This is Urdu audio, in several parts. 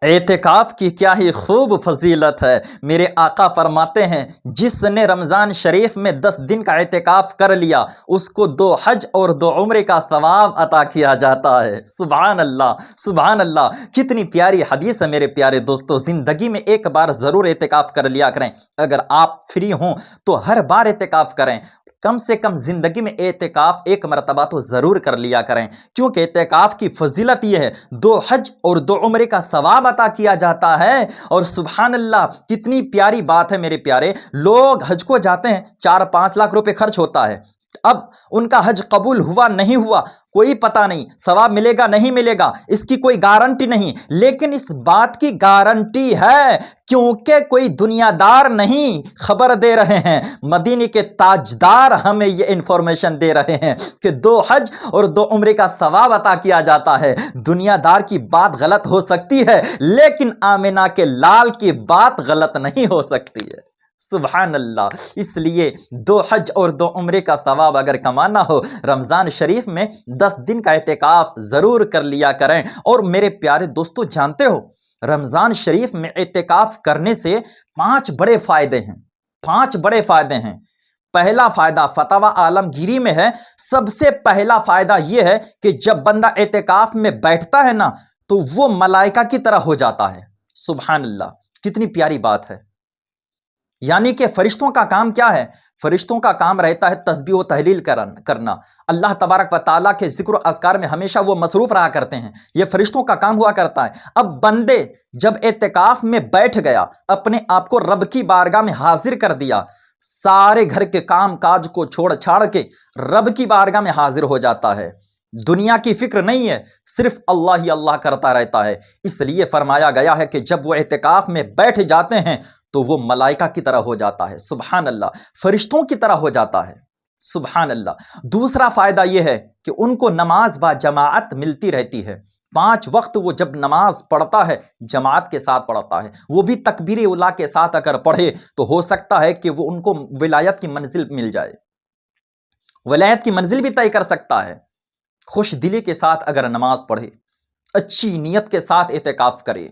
اعتکاف کی کیا ہی خوب فضیلت ہے۔ میرے آقا فرماتے ہیں جس نے رمضان شریف میں 10 دن کا اعتکاف کر لیا اس کو 2 حج اور 2 عمرے کا ثواب عطا کیا جاتا ہے۔ سبحان اللہ، سبحان اللہ، کتنی پیاری حدیث ہے میرے پیارے دوستو۔ زندگی میں ایک بار ضرور اعتکاف کر لیا کریں۔ اگر آپ فری ہوں تو ہر بار اعتکاف کریں، کم سے کم زندگی میں اعتکاف ایک مرتبہ تو ضرور کر لیا کریں، کیونکہ اعتکاف کی فضیلت یہ ہے 2 حج اور 2 عمرے کا ثواب عطا کیا جاتا ہے۔ اور سبحان اللہ، کتنی پیاری بات ہے میرے پیارے۔ لوگ حج کو جاتے ہیں، 4-5 لاکھ روپے خرچ ہوتا ہے، اب ان کا حج قبول ہوا نہیں ہوا کوئی پتہ نہیں، ثواب ملے گا نہیں ملے گا اس کی کوئی گارنٹی نہیں، لیکن اس بات کی گارنٹی ہے کیونکہ کوئی دنیا دار نہیں خبر دے رہے ہیں، مدینے کے تاجدار ہمیں یہ انفارمیشن دے رہے ہیں کہ 2 حج اور 2 عمرے کا ثواب عطا کیا جاتا ہے۔ دنیا دار کی بات غلط ہو سکتی ہے لیکن آمنہ کے لال کی بات غلط نہیں ہو سکتی ہے۔ سبحان اللہ، اس لیے 2 حج اور 2 عمرے کا ثواب اگر کمانا ہو رمضان شریف میں 10 دن کا اعتکاف ضرور کر لیا کریں۔ اور میرے پیارے دوستو، جانتے ہو رمضان شریف میں اعتکاف کرنے سے 5 بڑے فائدے ہیں، 5 بڑے فائدے ہیں۔ پہلا فائدہ فتاوی عالمگیری میں ہے، سب سے پہلا فائدہ یہ ہے کہ جب بندہ اعتکاف میں بیٹھتا ہے نا تو وہ ملائکہ کی طرح ہو جاتا ہے۔ سبحان اللہ، کتنی پیاری بات ہے۔ یعنی کہ فرشتوں کا کام کیا ہے؟ فرشتوں کا کام رہتا ہے تسبیح و تحلیل کرنا، اللہ تبارک و تعالیٰ کے ذکر و اذکار میں ہمیشہ وہ مصروف رہا کرتے ہیں، یہ فرشتوں کا کام ہوا کرتا ہے۔ اب بندے جب اعتکاف میں بیٹھ گیا، اپنے آپ کو رب کی بارگاہ میں حاضر کر دیا، سارے گھر کے کام کاج کو چھوڑ چھاڑ کے رب کی بارگاہ میں حاضر ہو جاتا ہے، دنیا کی فکر نہیں ہے، صرف اللہ ہی اللہ کرتا رہتا ہے۔ اس لیے فرمایا گیا ہے کہ جب وہ اعتکاف میں بیٹھ جاتے ہیں تو وہ ملائکہ کی طرح ہو جاتا ہے۔ سبحان اللہ، فرشتوں کی طرح ہو جاتا ہے۔ سبحان اللہ۔ دوسرا فائدہ یہ ہے کہ ان کو نماز با جماعت ملتی رہتی ہے، 5 وقت وہ جب نماز پڑھتا ہے جماعت کے ساتھ پڑھتا ہے، وہ بھی تکبیر اولیٰ کے ساتھ اگر پڑھے تو ہو سکتا ہے کہ وہ ان کو ولایت کی منزل مل جائے، ولایت کی منزل بھی طے کر سکتا ہے۔ خوش دلی کے ساتھ اگر نماز پڑھے، اچھی نیت کے ساتھ اعتکاف کرے۔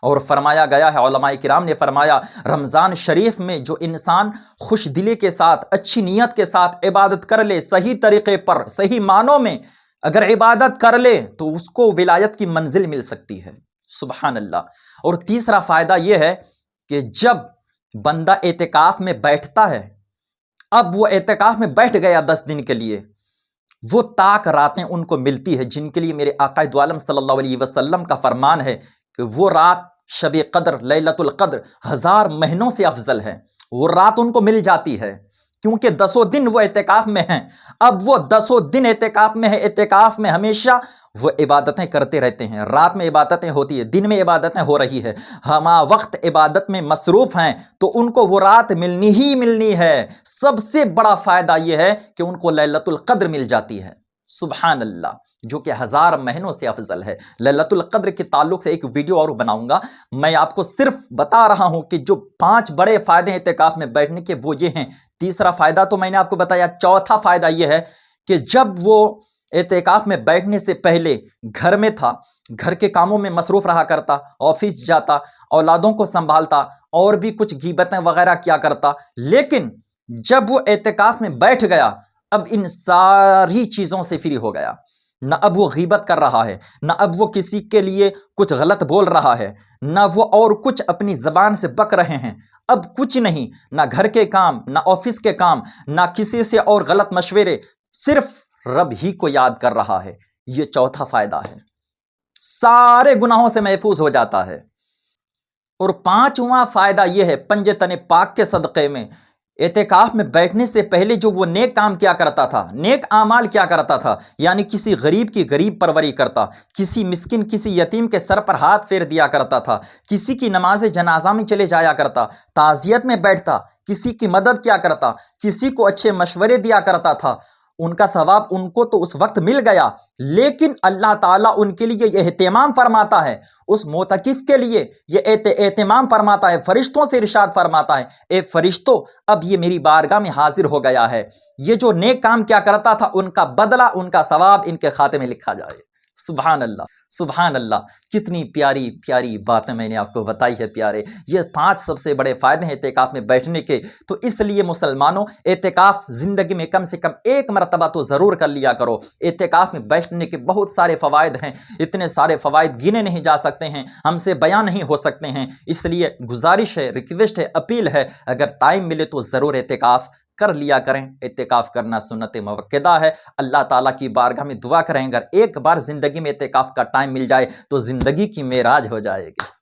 اور فرمایا گیا ہے، علماء کرام نے فرمایا رمضان شریف میں جو انسان خوش دلی کے ساتھ اچھی نیت کے ساتھ عبادت کر لے، صحیح طریقے پر صحیح معنوں میں اگر عبادت کر لے تو اس کو ولایت کی منزل مل سکتی ہے۔ سبحان اللہ۔ اور تیسرا فائدہ یہ ہے کہ جب بندہ اعتکاف میں بیٹھتا ہے، اب وہ اعتکاف میں بیٹھ گیا 10 دن کے لیے، وہ تاک راتیں ان کو ملتی ہے جن کے لیے میرے آقا دو عالم صلی اللہ علیہ وسلم کا فرمان ہے کہ وہ رات شب قدر، لیلۃ القدر 1000 مہینوں سے افضل ہے۔ وہ رات ان کو مل جاتی ہے کیونکہ 10 دن وہ اعتکاف میں ہیں۔ اب وہ 10 دن اعتکاف میں ہے، اعتکاف میں ہمیشہ وہ عبادتیں کرتے رہتے ہیں، رات میں عبادتیں ہوتی ہے، دن میں عبادتیں ہو رہی ہے، ہما وقت عبادت میں مصروف ہیں، تو ان کو وہ رات ملنی ہی ملنی ہے۔ سب سے بڑا فائدہ یہ ہے کہ ان کو لیلۃ القدر مل جاتی ہے۔ سبحان اللہ، جو کہ 1000 مہینوں سے افضل ہے۔ لیلۃ القدر کے تعلق سے ایک ویڈیو اور بناؤں گا، میں آپ کو صرف بتا رہا ہوں کہ جو 5 بڑے فائدے اعتکاف میں بیٹھنے کے وہ یہ ہیں۔ تیسرا فائدہ تو میں نے آپ کو بتایا، چوتھا فائدہ یہ ہے کہ جب وہ اعتکاف میں بیٹھنے سے پہلے گھر میں تھا، گھر کے کاموں میں مصروف رہا کرتا، آفس جاتا، اولادوں کو سنبھالتا اور بھی کچھ غیبتیں وغیرہ کیا کرتا، لیکن جب وہ اعتکاف میں بیٹھ گیا اب ان ساری چیزوں سے فری ہو گیا۔ نہ اب وہ غیبت کر رہا ہے، نہ اب وہ کسی کے لیے کچھ غلط بول رہا ہے، نہ وہ اور کچھ اپنی زبان سے بک رہے ہیں، اب کچھ نہیں، نہ گھر کے کام، نہ آفس کے کام، نہ کسی سے اور غلط مشورے، صرف رب ہی کو یاد کر رہا ہے۔ یہ چوتھا فائدہ ہے، سارے گناہوں سے محفوظ ہو جاتا ہے۔ اور 5واں فائدہ یہ ہے، پنجے تن پاک کے صدقے میں اعتکاف میں بیٹھنے سے پہلے جو وہ نیک کام کیا کرتا تھا، نیک اعمال کیا کرتا تھا، یعنی کسی غریب کی غریب پروری کرتا، کسی مسکین کسی یتیم کے سر پر ہاتھ پھیر دیا کرتا تھا، کسی کی نماز جنازہ میں چلے جایا کرتا، تعزیت میں بیٹھتا، کسی کی مدد کیا کرتا، کسی کو اچھے مشورے دیا کرتا تھا، ان کا ثواب ان کو تو اس وقت مل گیا، لیکن اللہ تعالیٰ ان کے لیے یہ اہتمام فرماتا ہے، اس معتکف کے لیے یہ اہتمام فرماتا ہے، فرشتوں سے ارشاد فرماتا ہے، اے فرشتوں اب یہ میری بارگاہ میں حاضر ہو گیا ہے، یہ جو نیک کام کیا کرتا تھا ان کا بدلہ، ان کا ثواب ان کے کھاتے میں لکھا جائے۔ سبحان اللہ۔ سبحان اللہ، کتنی پیاری پیاری باتیں میں نے آپ کو بتائی ہے پیارے۔ یہ 5 سب سے بڑے فائدے ہیں اعتکاف میں بیٹھنے کے، تو اس لیے مسلمانوں اعتکاف زندگی میں کم سے کم ایک مرتبہ تو ضرور کر لیا کرو۔ اعتکاف میں بیٹھنے کے بہت سارے فوائد ہیں، اتنے سارے فوائد گنے نہیں جا سکتے ہیں، ہم سے بیان نہیں ہو سکتے ہیں۔ اس لیے گزارش ہے، ریکویسٹ ہے، اپیل ہے، اگر ٹائم ملے تو ضرور اعتکاف کر لیا کریں۔ اعتکاف کرنا سنت موقدہ ہے۔ اللہ تعالیٰ کی بارگاہ میں دعا کریں، اگر ایک بار زندگی میں اعتکاف کا ٹائم مل جائے تو زندگی کی معراج ہو جائے گی۔